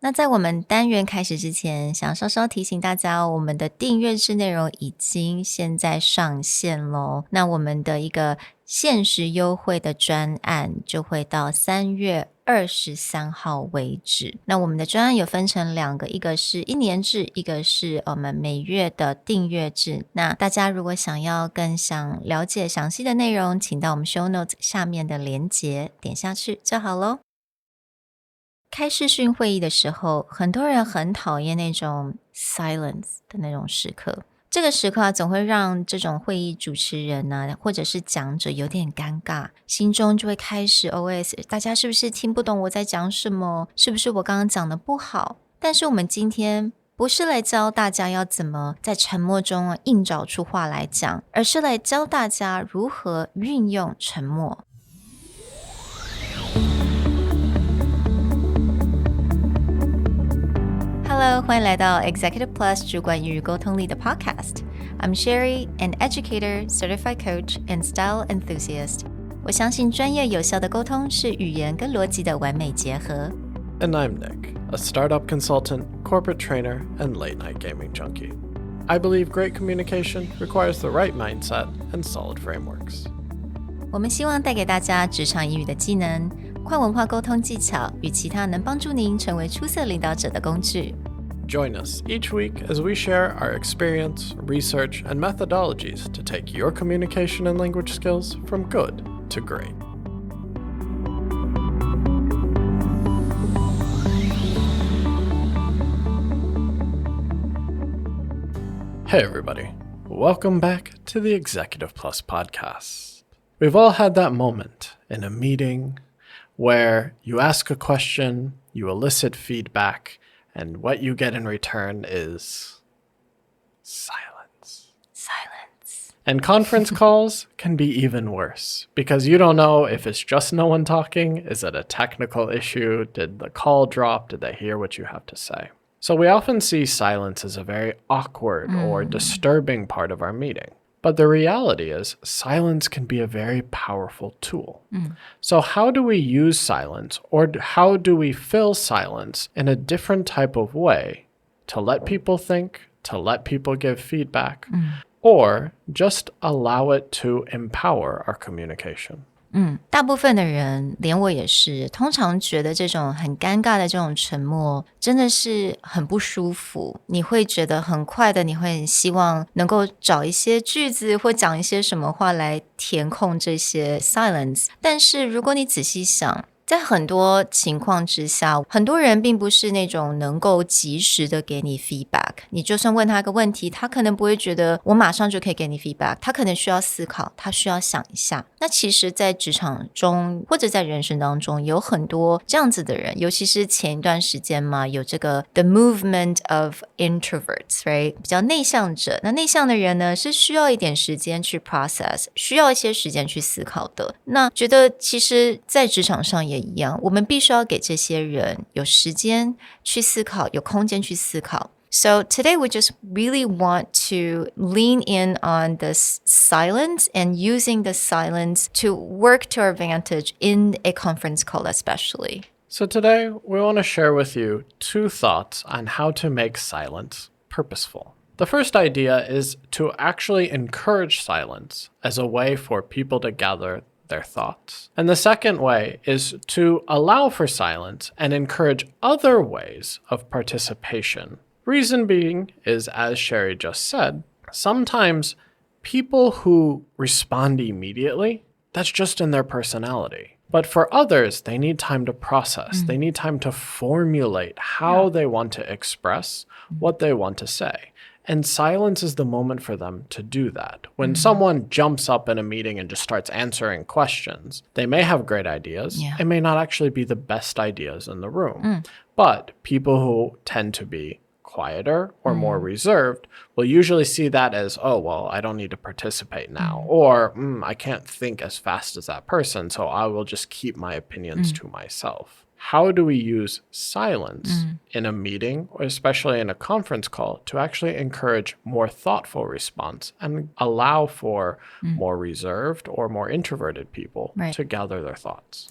那在我们单元开始之前，想稍稍提醒大家我们的订阅制内容已经现在上线咯。那我们的一个限时优惠的专案就会到3月23号为止。那我们的专案有分成2个，一个是1年制，一个是我们每月的订阅制。那大家如果想了解详细的内容，请到我们 show notes 下面的连结点下去就好咯。开视讯会议的时候，很多人很讨厌那种 silence 的那种时刻。这个时刻总会让这种会议主持人或者是讲者有点尴尬，心中就会开始 OS 大家是不是听不懂我在讲什么？是不是我刚刚讲的不好？但是我们今天不是来教大家要怎么在沉默中硬找出话来讲，而是来教大家如何运用沉默。Hello， 欢迎来到 Executive Plus 主管与沟通力的 podcast. I'm Sherry, an educator, certified coach, and style enthusiast. 我相信专业有效的沟通是语言跟逻辑的完美结合。And I'm Nick, a startup consultant, corporate trainer, and late-night gaming junkie. I believe great communication requires the right mindset and solid frameworks. 我们希望带给大家职场英语的技能、跨文化沟通技巧与其他能帮助您成为出色领导者的工具。Join us each week as we share our experience, research, and methodologies to take your communication and language skills from good to great. Hey everybody, welcome back to the Executive Plus podcast. We've all had that moment in a meeting where you ask a question, you elicit feedback, and what you get in return is silence. And conference calls can be even worse because you don't know if it's just no one talking. Is it a technical issue? Did the call drop? Did they hear what you have to say? So we often see silence as a very awkward or disturbing part of our meeting. But the reality is silence can be a very powerful tool. So how do we use silence, or how do we fill silence in a different type of way to let people think, to let people give feedback, or just allow it to empower our communication? 大部分的人，连我也是，通常觉得这种很尴尬的这种沉默真的是很不舒服。你会觉得很快的，你会很希望能够找一些句子或讲一些什么话来填空这些 silence。但是如果你仔细想，在很多情况之下，很多人并不是那种能够及时的给你 feedback。你就算问他一个问题，他可能不会觉得我马上就可以给你 feedback， 他可能需要思考，他需要想一下。那其实在职场中或者在人生当中有很多这样子的人，尤其是前一段时间嘛，有这个 the movement of introverts, right? 比较内向者。那内向的人呢，是需要一点时间去 process， 需要一些时间去思考的。那觉得其实在职场上也一样，我们必须要给这些人有时间去思考，有空间去思考。So today we just really want to lean in on this silence and using the silence to work to our advantage in a conference call especially. So today we want to share with you 2 thoughts on how to make silence purposeful. The first idea is to actually encourage silence as a way for people to gather their thoughts. And the second way is to allow for silence and encourage other ways of participation. Reason being is, as Sherry just said, sometimes people who respond immediately, that's just in their personality. But for others, they need time to process. They need time to formulate how they want to express what they want to say. And silence is the moment for them to do that. When someone jumps up in a meeting and just starts answering questions, they may have great ideas. It may not actually be the best ideas in the room. But people who tend to be quieter or more reserved will usually see that as, oh, well, I don't need to participate now. Or, I can't think as fast as that person, so I will just keep my opinions to myself. How do we use silence in a meeting, or especially in a conference call, to actually encourage more thoughtful response and allow for more reserved or more introverted people to gather their thoughts?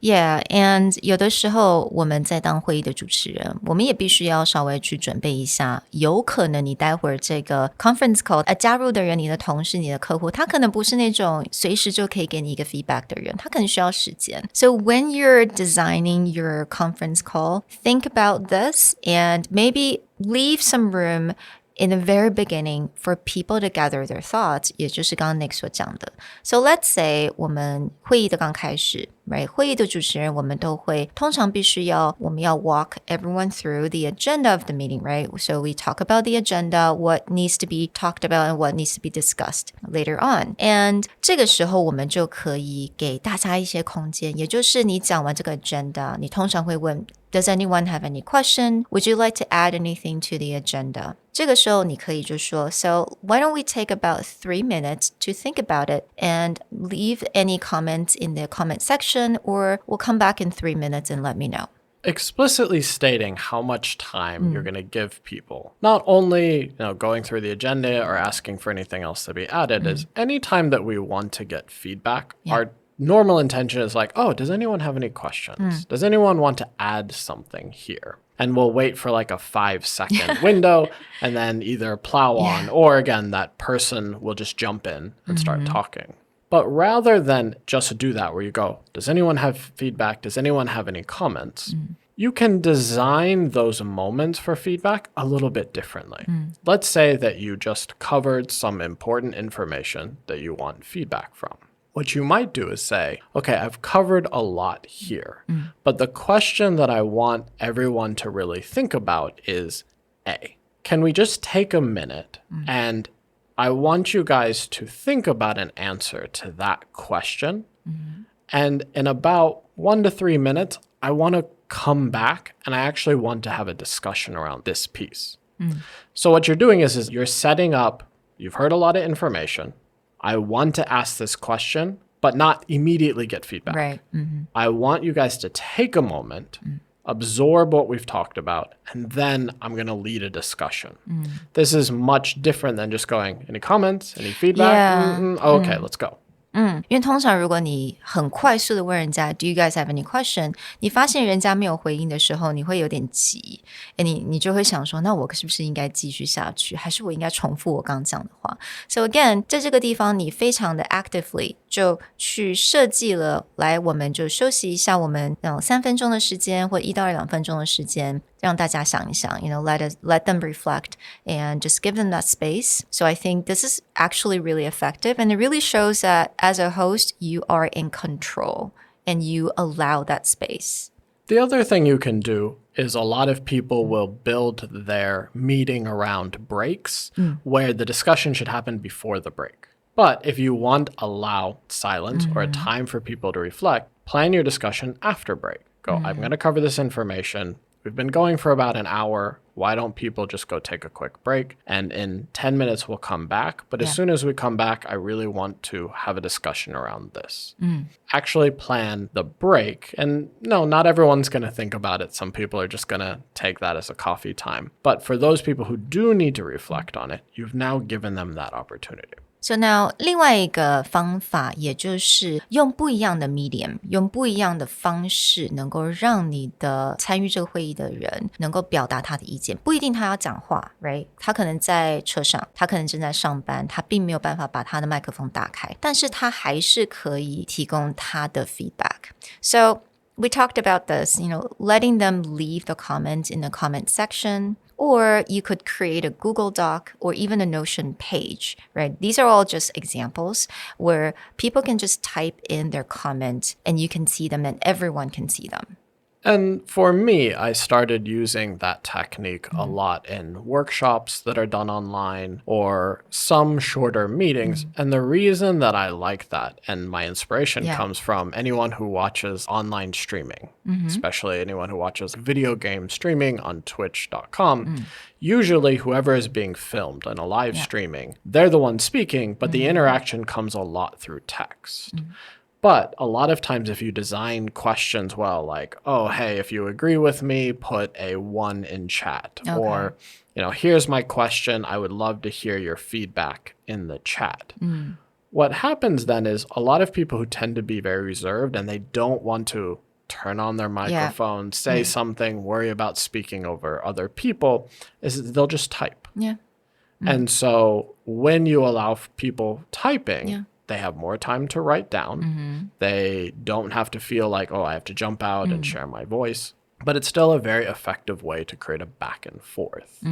Yeah, and 有的时候我们在当会议的主持人，我们也必须要稍微去准备一下，有可能你待会儿这个 conference call 加入的人，你的同事、你的客户，他可能不是那种随时就可以给你一个 feedback 的人，他可能需要时间。So when you're designing your conference call, think about this and maybe leave some room in the very beginning for people to gather their thoughts, 也就是刚刚 Nick 所讲的。So let's say 我们会议的刚开始 right? 会议的主持人我们都会通常必须要我们要 walk everyone through the agenda of the meeting, right? So we talk about the agenda, what needs to be talked about and what needs to be discussed later on. And 这个时候我们就可以给大家一些空间，也就是你讲完这个 agenda, 你通常会问Does anyone have any question? Would you like to add anything to the agenda? 这个时候你可以就说 So why don't we take about 3 minutes to think about it and leave any comments in the comment section or we'll come back in 3 minutes and let me know. Explicitly stating how much time you're going to give people. Not only going through the agenda or asking for anything else to be added is any time that we want to get feedback, our normal intention is like, oh, does anyone have any questions? Does anyone want to add something here? And we'll wait for like a 5-second window and then either plow on or again, that person will just jump in and start talking. But rather than just do that where you go, does anyone have feedback? Does anyone have any comments? You can design those moments for feedback a little bit differently. Let's say that you just covered some important information that you want feedback from. What you might do is say, okay, I've covered a lot here, but the question that I want everyone to really think about is A, can we just take a minute and I want you guys to think about an answer to that question. And in about 1 to 3 minutes, I want to come back and I actually want to have a discussion around this piece. So what you're doing is you're setting up, you've heard a lot of information. I want to ask this question, but not immediately get feedback. Right. I want you guys to take a moment, absorb what we've talked about, and then I'm going to lead a discussion. This is much different than just going, any comments, any feedback? Okay, let's go. 因为通常如果你很快速的问人家 Do you guys have any question? 你发现人家没有回应的时候，你会有点急，你就会想说，那我是不是应该继续下去，还是我应该重复我刚讲的话 So again, 在这个地方你非常的 actively 就去设计了，来我们就休息一下，我们3分钟的时间或1到2分钟的时间，让大家想一想 let them reflect and just give them that space. So I think this is actually really effective and it really shows that as a host, you are in control and you allow that space. The other thing you can do is a lot of people will build their meeting around breaks where the discussion should happen before the break. But if you want to allow silence or a time for people to reflect, plan your discussion after break. Go, I'm going to cover this information. We've been going for about an hour. Why don't people just go take a quick break? And in 10 minutes, we'll come back. But as soon as we come back, I really want to have a discussion around this. Actually plan the break. And no, not everyone's going to think about it. Some people are just going to take that as a coffee time. But for those people who do need to reflect on it, you've now given them that opportunity. So now 另外一个方法也就是用不一样的 medium 用不一样的方式能够让你的参与这个会议的人能够表达他的意见不一定他要讲话 right 他可能在车上他可能正在上班他并没有办法把他的麦克风打开但是他还是可以提供他的 feedback So we talked about this letting them leave the comments in the comment section Or you could create a Google Doc or even a Notion page, right? These are all just examples where people can just type in their comments and you can see them and everyone can see them. And for me, I started using that technique a lot in workshops that are done online or some shorter meetings. And the reason that I like that and my inspiration comes from anyone who watches online streaming, especially anyone who watches video game streaming on twitch.com. Usually whoever is being filmed in a live streaming, they're the one speaking, but the interaction comes a lot through text. But a lot of times if you design questions well, like, oh, hey, if you agree with me, put a 1 in chat. Okay. Or, here's my question. I would love to hear your feedback in the chat. What happens then is a lot of people who tend to be very reserved and they don't want to turn on their microphone, say something, worry about speaking over other people, is they'll just type. Yeah. And so when you allow people typing, they have more time to write down. They don't have to feel like, oh, I have to jump out and share my voice. But it's still a very effective way to create a back and forth.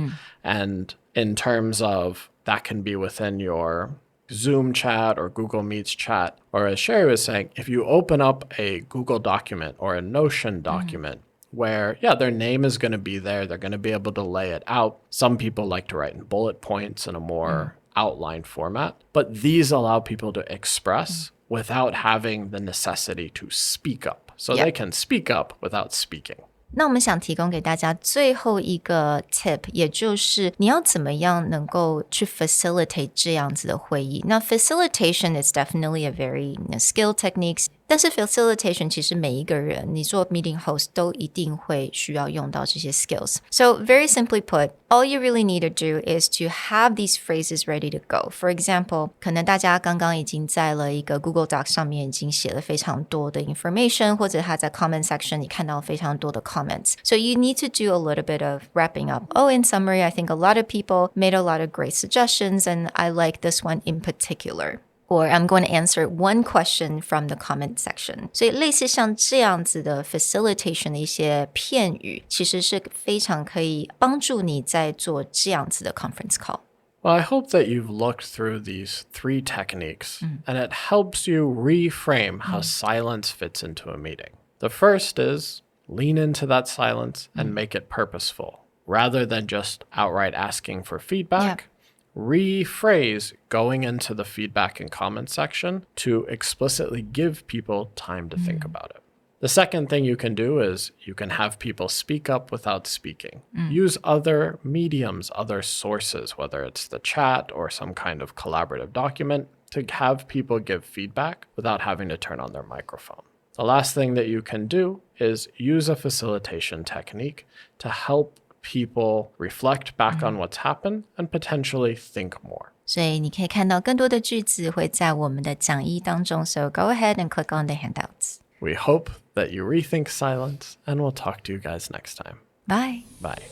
And in terms of that can be within your Zoom chat or Google Meets chat, or as Sherry was saying, if you open up a Google document or a Notion document where, their name is going to be there, they're going to be able to lay it out. Some people like to write in bullet points in a more outline format, but these allow people to express without having the necessity to speak up. So they can speak up without speaking. 那我们想提供给大家最后一个 tip， 也就是你要怎么样能够去 facilitate 这样子的会议。那 facilitation is definitely a very skill techniques， 但是 facilitation 其实每一个人你做 meeting host 都一定会需要用到这些 skills. So very simply put, all you really need to do is to have these phrases ready to go. For example, 可能大家刚刚已经在了一个 Google Docs 上面已经写了非常多的 information， 或者他在 comment section 你看到非常多的 comments. So you need to do a little bit of wrapping up. Oh, in summary, I think a lot of people made a lot of great suggestions, and I like this one in particular.Or I'm going to answer one question from the comment section. 所以类似像这样子的 facilitation 的一些片语，其实是非常可以帮助你在做这样子的 conference call. Well, I hope that you've looked through these 3 techniques and it helps you reframe how silence fits into a meeting. The first is lean into that silence and make it purposeful. Rather than just outright asking for feedback,rephrase going into the feedback and comment section to explicitly give people time to think about it. The second thing you can do is you can have people speak up without speaking. Use other mediums, other sources, whether it's the chat or some kind of collaborative document, to have people give feedback without having to turn on their microphone. The last thing that you can do is use a facilitation technique to help people reflect back on what's happened and potentially think more. 所以你可以看到更多的句子会在我们的讲义当中 So go ahead and click on the handouts. We hope that you rethink silence, and we'll talk to you guys next time. Bye. Bye.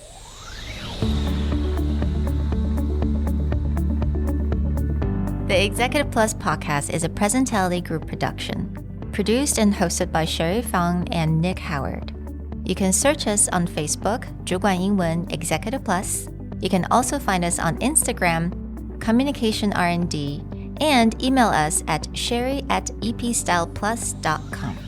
The Executive Plus podcast is a Presentality Group production, produced and hosted by Sherry Fang and Nick Howard.You can search us on Facebook, 主管英文 Executive Plus. You can also find us on Instagram, Communication R&D, and email us at sherry@epstyleplus.com.